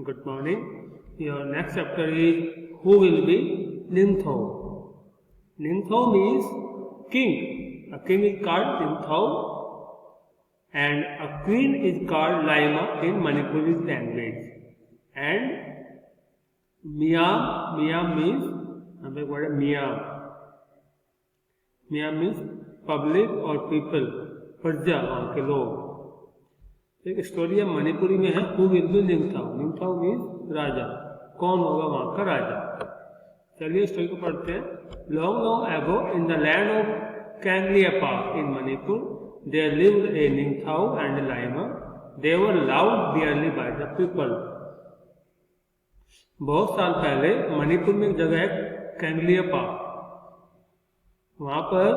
Good morning. Your next chapter is who will be Ningthao. Ningthao means king. A king is called Ningthao and a queen is called Laima in Manipuri language. And Miam means Miam means public or people, प्रजा वहाँ के लोग। एक story है मणिपुरी में है who will be निंगथाओ। निंगथाओ means राजा, कौन होगा वहाँ का राजा। चलिए स्टोरी को पढ़ते हैं। Long long ago in the land of Kangleipak in Manipur there lived a Ningthao and Laima. They were loved dearly by the people. बहुत साल पहले मणिपुर में एक जगह है कैंगलियापा, वहां पर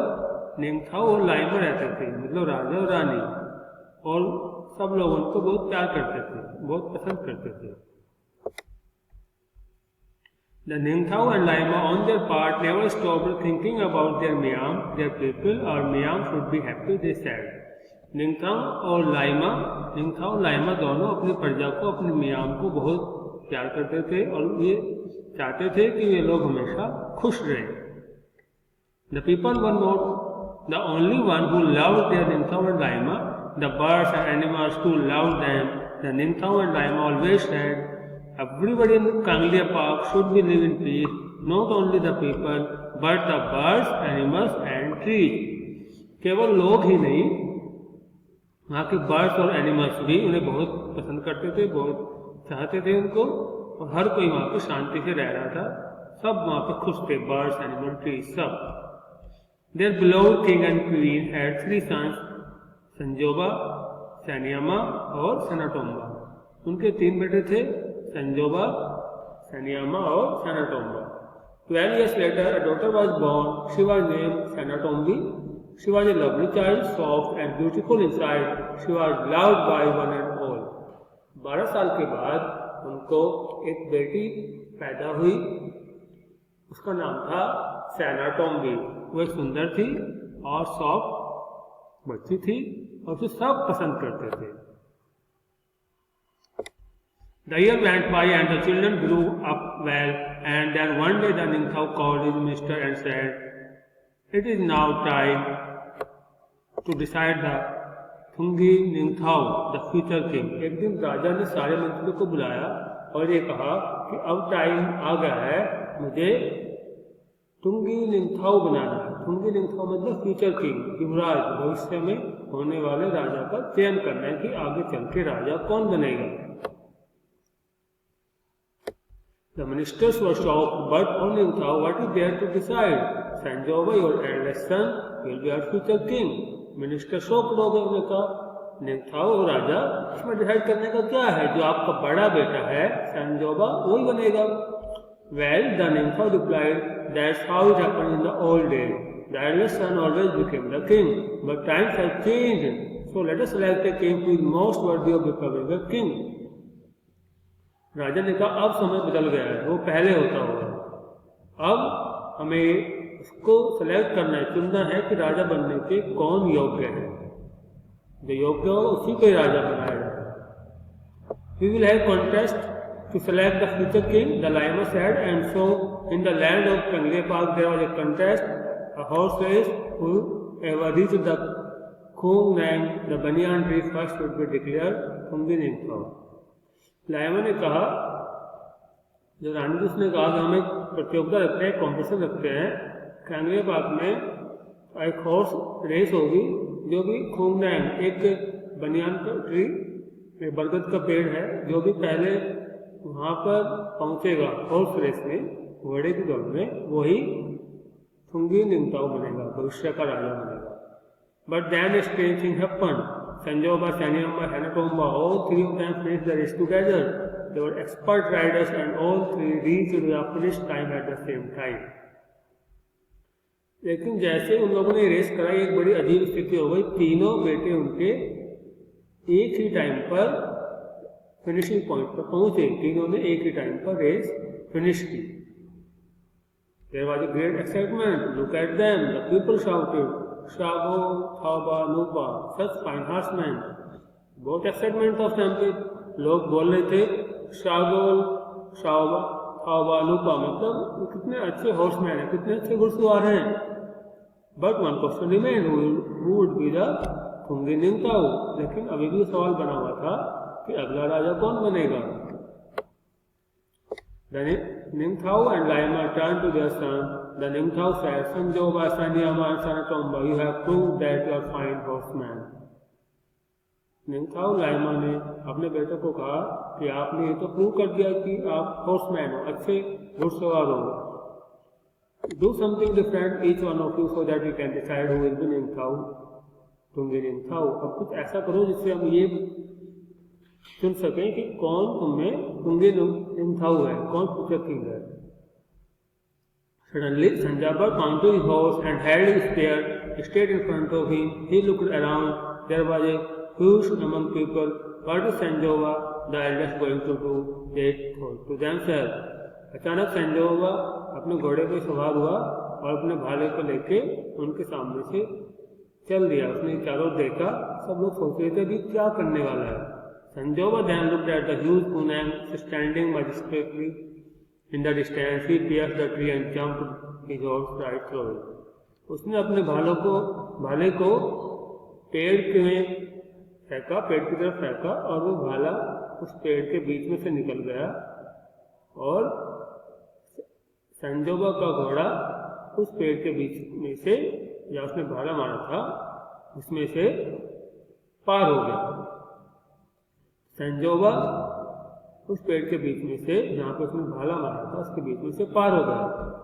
निंगथाओ और लाइमा रहते थे, मतलब राजा और रानी, और सब लोग उनको बहुत प्यार करते थे, बहुत पसंद करते थे। The Ningthao and Laima on their part never stopped thinking about their Miam, their people, or Miam should be happy, they said. निंगथाओ और लाइमा दोनों अपनी प्रजा को, अपने मियाम को बहुत प्यार करते थे और ये चाहते थे कि वे लोग हमेशा खुश रहें। The people were not the only one who loved their Ningthao and Laima. The birds and animals too loved them. The Ningthao and Laima always said, everybody in Kanglia Park should be live in peace, not only the people, but the birds, animals and trees. केवल लोग ही नहीं, वहाँ के birds और animals भी उन्हें बहुत पसंद करते थे, बहुत चाहते थे उनको, और हर कोई वहाँ पे शांति से रह रहा था, सब वहाँ पे खुश थे, बर्ड्स, एनिमल, ट्रीज सब। Their beloved king and queen had 3 sons, संजोबा, सैनियामा और सनाटोम्बा। उनके 3 बेटे थे, संजोबा, सैनियामा और सनाटोम्बा। 12 years later, a daughter was born. She was named Sanatombi. She was a lovely child, soft and beautiful inside. She was loved by one and all. 12 साल के बाद उनको एक बेटी पैदा हुई, उसका नाम था सैनाटोम्बी। वो एक सुंदर थी और सॉफ्ट बच्ची थी और उसे सब पसंद करते थे। The year went by and the children grew up well, and then one day the Ningthao called his minister and said, "It is now time to decide the Thungi Ningthao, the future king." एक दिन राजा ने सारे मंत्रियों को बुलाया और ये कहा कि अब टाइम आ गया है, मुझे तुंगी निंगथाओ बनाना है। तुंगी निंगथाओ मतलब फ्यूचर किंग, युवराज, भविष्य में होने वाले राजा का चयन करना है कि आगे चल के राजा कौन बनेगा। The ministers were shocked, but on Ningthao, what is there to decide? Sanjova, your eldest son, will be our future king. Minister shocked हो गए, उन्होंने कहा निंगथाओ राजा, इसमें डिसाइड करने का क्या है, जो आपका बड़ा बेटा है संजोबा वही बनेगा। Well, the Ningthao replied, that's how it happened in the old days. The eldest son always became the king, but times have changed. So let us select a king who is most worthy of becoming a king. राजा ने कहा अब समय बदल गया है, वो पहले होता होगा, अब हमें उसको सेलेक्ट करना है, चुनना है कि राजा बनने के कौन योग्य है। जो योग्य हो उसी को राजा बनाया जाएगा। We will have contest to select the future king, the Laima said, and so in the land of Kanglia Park there was a contest, a horse race. Whoever reached the Khung Nang, the banyan tree, first would be declared Thungi Ningthao. लाइमा ने कहा, जो रानी जी ने कहा कि हम एक प्रतियोगिता रखते हैं, कॉम्पिटिशन रखते हैं, कैंगलिया पार्क में एक हॉर्स रेस होगी, जो भी खूंग नैंग एक बनियान का ट्री, बरगद का पेड़ है, जो भी पहले वहाँ पर पहुँचेगा हॉर्स रेस में, घोड़े की दौड़ में, वही थुंगी निंगथाओ बनेगा, भविष्य का राजा बनेगा। But then a strange thing happened. Sanjoba, Sanyamba, Hanatomba, all 3 of them faced the race together. They were expert riders and all 3 reached the finish time at the same time. लेकिन जैसे उन लोगों ने रेस कराई, एक बड़ी अजीब स्थिति हो गई, तीनों बेटे उनके एक ही टाइम पर फिनिशिंग पॉइंट पर पहुंचे, तीनों ने एक ही टाइम पर रेस फिनिश की। There was a great excitement. Look at them. The people shouted, Shabo, Thaba, Nuba, such fine horsemen. बहुत एक्साइटमेंट था उस टाइम पे, लोग बोल रहे थे शागोल शाओबा थावालुपा, मतलब कितने अच्छे हॉर्समैन हैं, कितने अच्छे घुड़सवार हैं। But one question remain, who would be the Thungi Ningthao, लेकिन अभी भी सवाल बना हुआ था कि अगला राजा कौन बनेगा। The Ningthao and Laima turned to their son. The Ningthao said, Sanjoba, Sanyama and Sanatomba, you have proved that you are fine horseman. निंगथाओ लाइमा ने अपने बेटे को कहा कि आपने ये तो प्रूव कर दिया कि आप हॉर्समैन हो, अच्छे घुड़सवार हो। Do something different each one of you so that we can decide who will be Ningthao, Thungi Ningthao. अब कुछ ऐसा करो जिससे हम ये चुन सकें कि कौन तुम्हें तुंगी निंगथाओ है, कौन फ्यूचर किंग है। Suddenly, Sanjaba mounted his horse and held his spear straight in front of him. He looked around. There was a huge among people. What is Sanjova, the eldest, going to do? They thought to themselves. अचानक संजोबा अपने घोड़े पे सवार हुआ और अपने भाले को लेके उनके सामने से चल दिया। उसने चारों देखा, सब लोग सोच रहे थे कि क्या करने वाला है। Sanjova then looked at the huge Kunang standing majestically in the distance. He pierced the tree and jumped his horse right through it. उसने अपने भाले को पेड़ में फेंका, पेड़ की तरफ फेंका और वो भाला उस पेड़ के बीच में से निकल गया और संजोबा का घोड़ा उस पेड़ के बीच में से, या उसने भाला मारा था उसमें से पार हो गया। संजोबा उस पेड़ के बीच में से, जहाँ पे उसने भाला मारा था उसके बीच में से पार हो गया।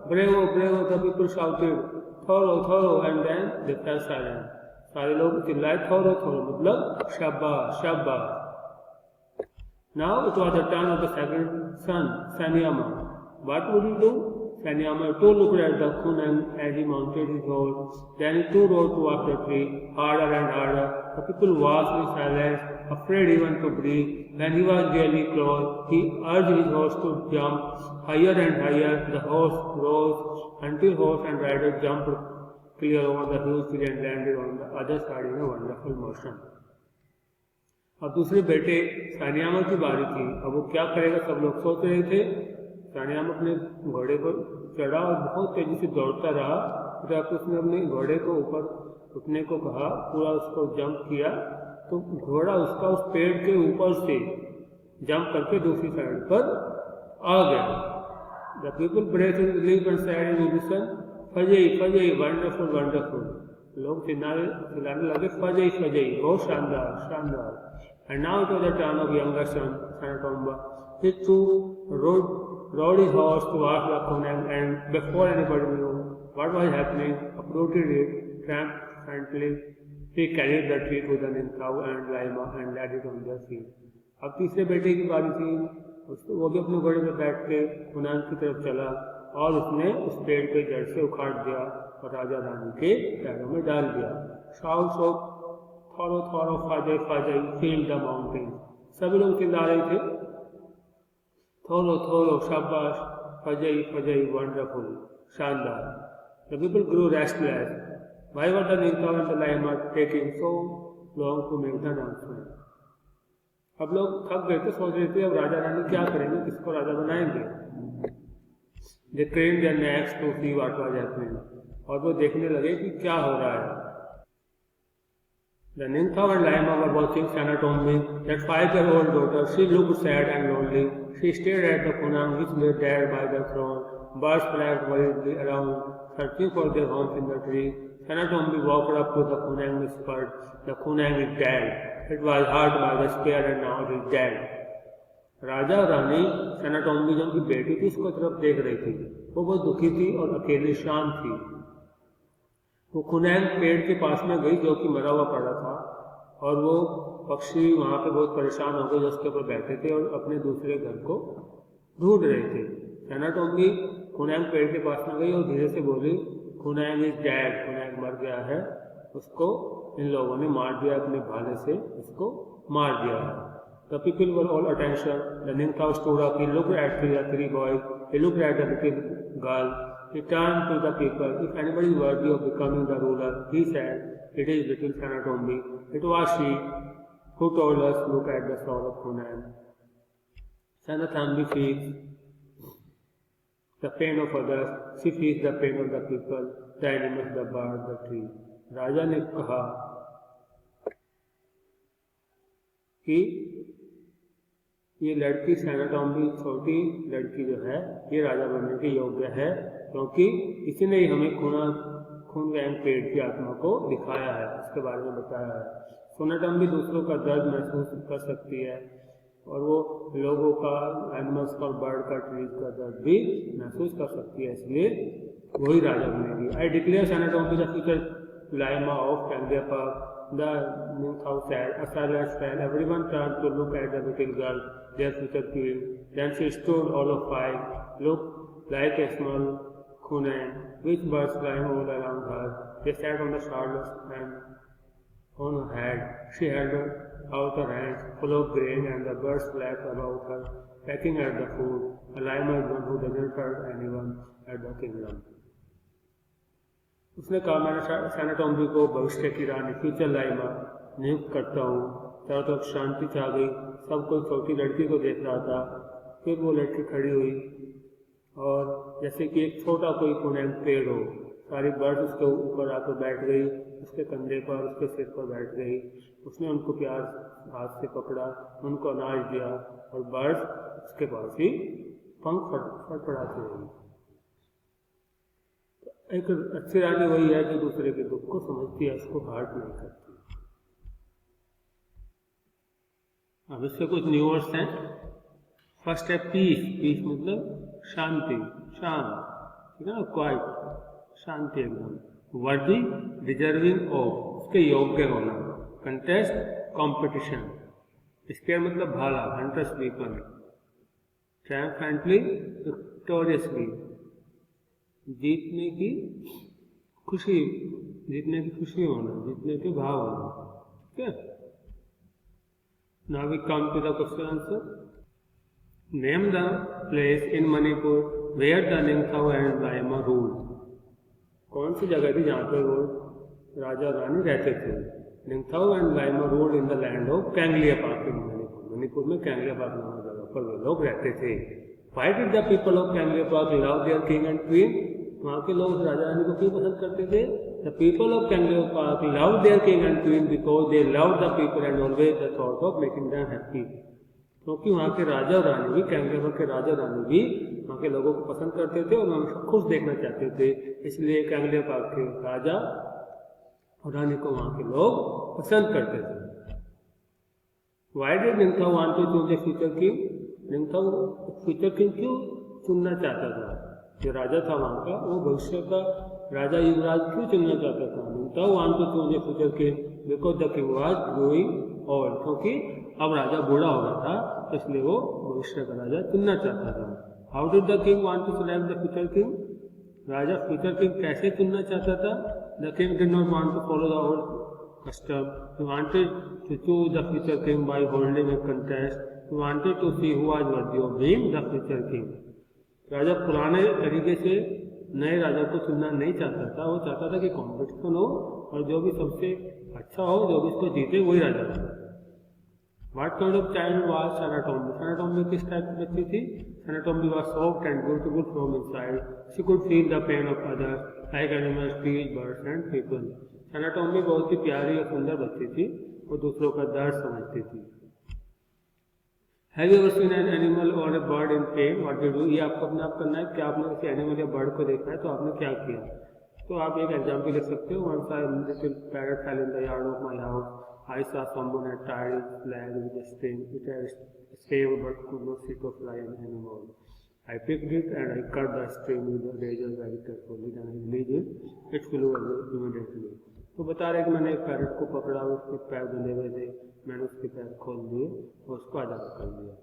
Bravo bravo the people shouted थोरो थोरो and then they fell silent. सारे लोग चिल्लाए थोरो थोरो, मतलब शाबाश शाबाश। Now it was the turn of the second son Sanyama. What would he do? Sanyama too looked at the Kunang as he mounted his horse. Then he too rode towards the tree, harder and harder. The people watched in silence, afraid even to breathe. When he was nearly close, he urged his horse to jump higher and higher. The horse rose until horse and rider jumped clear over the huge tree and landed on the other side in a wonderful motion. अब दूसरे बेटे सानियामा की बारी थी। अब वो क्या करेगा, सब लोग सोच रहे थे। सानियामा अपने घोड़े पर चढ़ा और बहुत तेजी से दौड़ता रहा। जब उसने अपने घोड़े को ऊपर उठने को कहा, पूरा उसको जंप किया, तो घोड़ा उसका उस पेड़ के ऊपर से जंप करके दूसरी साइड पर आ गया। The people breath in relief and said in unison, फजई फजई वंडरफुल वंडरफुल। लोग चिल्लाने लगे फजई फजई, बहुत शानदार शानदार। And now it was the turn of younger son Sanatomba. He too rode his horse towards the Kunang, and before anybody knew what was happening, uprooted it triumphantly. He carried the tree to the Ningthao and Laima and laid it on their feet. अब तीसरे बेटे की बारी थी। वो भी अपने घोड़े पर बैठ के कुनांग की तरफ चला और उसने उस पेड़ के जड़ से उखाड़ दिया और राजा रानी के पैरों में डाल दिया। शाउट शोक थोरो थोरो फाजई फाजई फील द माउंटेन। सभी लोग चिल्ला रहे थे थोरो थोरो शाबाश, फजई फजई वंडरफुल शानदार। The people grew restless. Why were the Ningthao and the Laima taking so long to make the announcement. अब लोग थक गए थे, सोच रहे थे अब राजा रानी क्या करेंगे, किसको राजा बनाएंगे। They craned their necks to see what was happening. और वो देखने लगे कि क्या हो रहा है। The Ningthao and Laima were watching Sanatombi, that 5-year-old daughter. She looked sad and lonely. She stared at the Kunang which lay there by the throne. Birds flapped wildly around, searching for their homes in the tree. Sanatombi walked up to the Kunang and whispered, "The Kunang is dead. It was hurt by the spear and now it is dead." Raja Rani सनाटोम्बी जो उनकी बेटी थी उसको तरफ देख रही थी। वो बहुत दुखी थी और अकेली शांत थी। वो कुनैंग पेड़ के पास में गई जो कि मरा हुआ पड़ा था, और वो पक्षी वहाँ पे बहुत परेशान हो गए जो उसके ऊपर बैठे थे और अपने दूसरे घर को ढूंढ रहे थे। सनाटोम्बी कुनैंग पेड़ के पास में गई और धीरे से बोली, कुनैंग इज डेड, कुनैंग मर गया है, उसको इन लोगों ने मार दिया, अपने भाले से उसको मार दिया है। The people were all attention. The Ningthao stood up. He looked at the three boys. He looked at the little girl. He turned to the people. If anybody is worthy of becoming the ruler, he said, it is little Sanatombi. It was she who told us, look at the sword of Kunang. Sanathambi feels the pain of others, she feels the pain of the people, the animals, the bird, the tree. राजा ने कहा कि ये लड़की सैनाटॉम्बी छोटी लड़की जो है ये राजा बनने के योग्य है, क्योंकि इसी ने ही हमें खून का पेड़ की आत्मा को दिखाया है, इसके बारे में बताया है। सैनाटॉम्बी दूसरों का दर्द महसूस कर सकती है और वो लोगों का, एनिमल्स का, बर्ड का, ट्रीज का दर्द भी महसूस कर सकती है, इसलिए वही राजा बनेगी। I declare Sanatombi the future Laima of Kangleipak. The Ningthao said, a silence fell. Everyone turned to look at the little girl, their future queen. Then she stood all of five, looked like a small Kunan, with birds flying all around her. They sat on the shoulders and on her head. She held out her hands full of grain, and the birds flapped about her, pecking at the food. A lima is one who doesn't hurt anyone at the kingdom. उसने कहा, मैंने सैनाटॉम्बी को भविष्य की रानी, future लाइमा नियुक्त करता हूँ। चारों तरफ शांति छा गई, सब कोई छोटी लड़की को देख रहा था। फिर वो लड़की खड़ी हुई और जैसे कि एक छोटा कोई कुनैन पेड़ हो, सारी बर्ड्स उसके ऊपर आकर बैठ गई, उसके कंधे पर, उसके सिर पर बैठ गई। उसने उनको प्यार हाथ से पकड़ा, उनको अनाज दिया और बर्ड्स उसके पास ही पंख फड़फड़ाती रही। एक अच्छी रानी वही है जो दूसरे के दुख को समझती है, उसको हर्ट नहीं करती। अब इससे कुछ न्यू वर्ड्स हैं। फर्स्ट है पीस। पीस मतलब शांति, शांत, ठीक है ना, क्वाइट, शांति एकदम। वर्दी, डिजर्विंग ऑफ, उसके योग्य होना। Contest, competition. स्केयर मतलब भाला, हंटर्स वीपन। ट्रायम्फेंटली, विक्टोरियसली, जीतने की खुशी, जीतने की खुशी होना, जीतने के भाव होना, ठीक है। Now we come to the question answer. Name the place in Manipur where the Ningthao and Laima rule. कौन सी जगह थी जहाँ पर वो राजा रानी रहते थे? Ningthao and Laima ruled in the land of Kangleipak in Manipur. Manipur में कैंगलिया पार्क नामक जगह पर वे लोग रहते थे। Why did the people of Kanglia Park love their king and queen? वहाँ के लोग राजा रानी को क्यों पसंद करते थे? The people of Kanglia Park loved their king and queen because they loved the people and always the thought of making them happy. क्योंकि वहाँ के राजा और रानी भी, कैंगलिया पार्क के राजा और रानी भी वहाँ के लोगों को पसंद करते थे और उनको खुश देखना चाहते थे, इसलिए कैंगलिया पार्क के राजा और रानी को वहाँ के लोग पसंद करते थे। Why did Ningthao want to choose a future king? Ningthao future king क्यों चुनना चाहता था? जो राजा था वहाँ का, वो भविष्य का राजा युवराज क्यों चुनना चाहता था? Ningthao want to choose a future king because the king was growing old. क्योंकि अब राजा बूढ़ा हो गया था, इसलिए वो भविष्य का राजा चुनना चाहता था। How did the king want to select the future king? राजा फ्यूचर किंग कैसे चुनना चाहता था? The king did not want to follow the old custom. He wanted to choose the future king by holding a contest. He wanted to see who was worthy of being the future king. राजा पुराने तरीके से नए राजा को चुनना नहीं चाहता था, वो चाहता था कि कॉम्पिटिशन हो और जो भी सबसे अच्छा हो, जो भी इसको जीते, वही राजा बने। What kind of child was Sanatombi? Sanatombi किस टाइप की बच्ची थी? Sanatombi was soft and beautiful from inside. She could feel the pain of others, like animals, trees, birds and people. Sanatombi बहुत ही प्यारी और सुंदर बच्ची थी, वो दूसरों का दर्द समझती थी। Have you ever seen an animal or a bird in pain? What do you do? ये आपको अपने आप करना है कि आपने किसी एनिमल या बर्ड को देखा है तो आपने क्या किया? तो आप एक एग्जाम्पल लिख सकते हो। Once a little parrot fell in the yard of my house. I saw someone had tied his leg with a string. It had saved but could not sit or fly anymore. I picked it and I cut the string with the razor very carefully. Then I released it. It flew away immediately. तो बता रहे कि मैंने एक parrot को पकड़ा, उसके पैर बंधे हुए थे, मैंने उसके पैर खोल दिए और उसको आज़ाद कर दिया।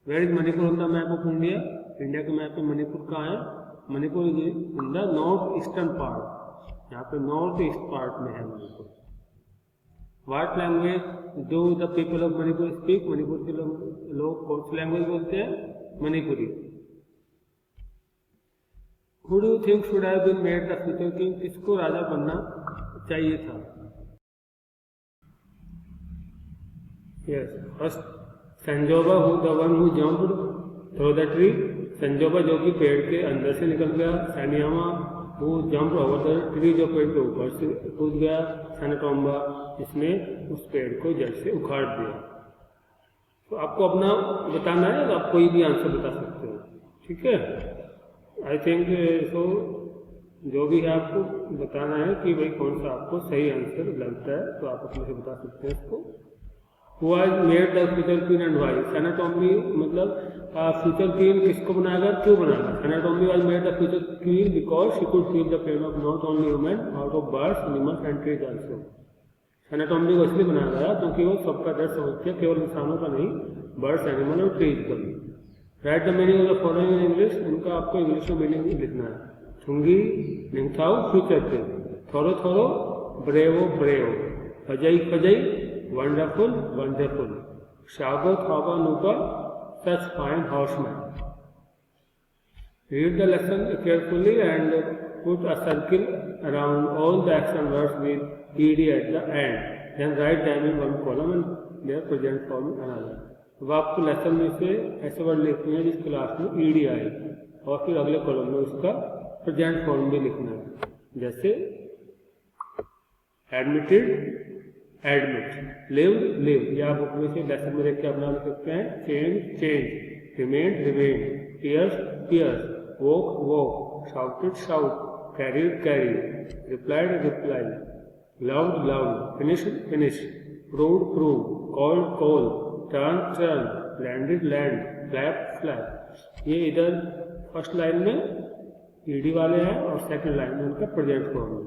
Where is Manipur on the map of India? India के मैप में मणिपुर कहाँ है? Manipur is in the north eastern part, यहाँ पे नॉर्थ ईस्ट पार्ट में है Manipur. What language do the people of Manipur speak? Manipur के लोग कौन सी लैंग्वेज बोलते हैं? Manipuri. Who do you think should have been made the future king? किसको राजा बनना चाहिए था? Yes, first Sanjoba who the one who jumped through the tree, Sanjoba जो कि पेड़ के अंदर से निकल गया, Sanyama who jumped over the tree जो पेड़ के ऊपर से कूद गया, सनटोम्बा इसने उस पेड़ को जड़ से उखाड़ दिया। तो आपको अपना बताना है, आप कोई भी आंसर बता सकते हो, ठीक है। आई थिंक सो जो भी है आपको बताना है कि भाई कौन सा आपको सही आंसर लगता है, तो आप अपने से बता सकते हैं इसको। Who has made the future queen and why? Anatomy मतलब future queen किसको बनाएगा, क्यों बनाएगा? Anatomy was made the future queen because she could feel the pain of not only human, out of birds, animals and trees also. Anatomy को इसलिए बनाया गया क्योंकि वो सबका दर्द समझती है, केवल इंसानों का नहीं, बर्ड्स, एनिमल और ट्रीज का भी। Write the meaning of the following in English, इनका आपको इंग्लिश में मीनिंग लिखना है। थुंगी निंगथाओ फ्यूचर क्वीन, थोरो थोरो ब्रेवो ब्रेव, फजई फजई wonderful, wonderful. Shago Thaba Nupa, such fine horseman. Read the lesson carefully and put a circle around all the action words with ed at the end. Then write them in one column and their present form in another. अब आपको lesson में से ऐसे word लिखने हैं जिस class में ed आए, और फिर अगले कॉलम में उसका प्रेजेंट फॉर्म भी लिखना है, जैसे एडमिटेड एडमिट, लिव्ड लिव, या बुक में से लेसन में देख के अपना लिख सकते हैं, change change, remain remain, pierce pierce, walk walk, shouted shout, carried carry, replied reply, loved loved, finished finish, proved prove, called call, turn turn, landed land, flap flap. ये इधर फर्स्ट लाइन में ईडी वाले हैं और second line में उनका present form है।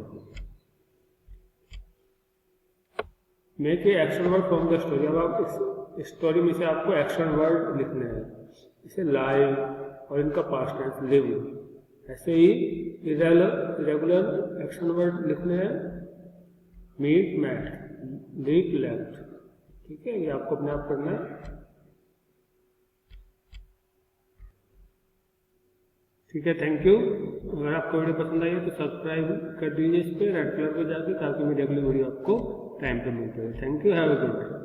Make a action word from the story, अब आप इस स्टोरी में से आपको एक्शन वर्ड लिखने हैं, जैसे लाइव और इनका पास्ट टेंस लिव। ऐसे ही इरेगुलर एक्शन वर्ड लिखने हैं, मीट मैट, लीप लेफ्ट, ठीक है, ये आपको अपने आप करना है, ठीक है। Thank you. अगर आपको वीडियो पसंद आई है तो सब्सक्राइब कर दीजिए इस पर रेड कलर पे जाके, ताकि मेरी अगली वीडियो आपको टाइम पे मिलते रहे। Thank you, have a good day.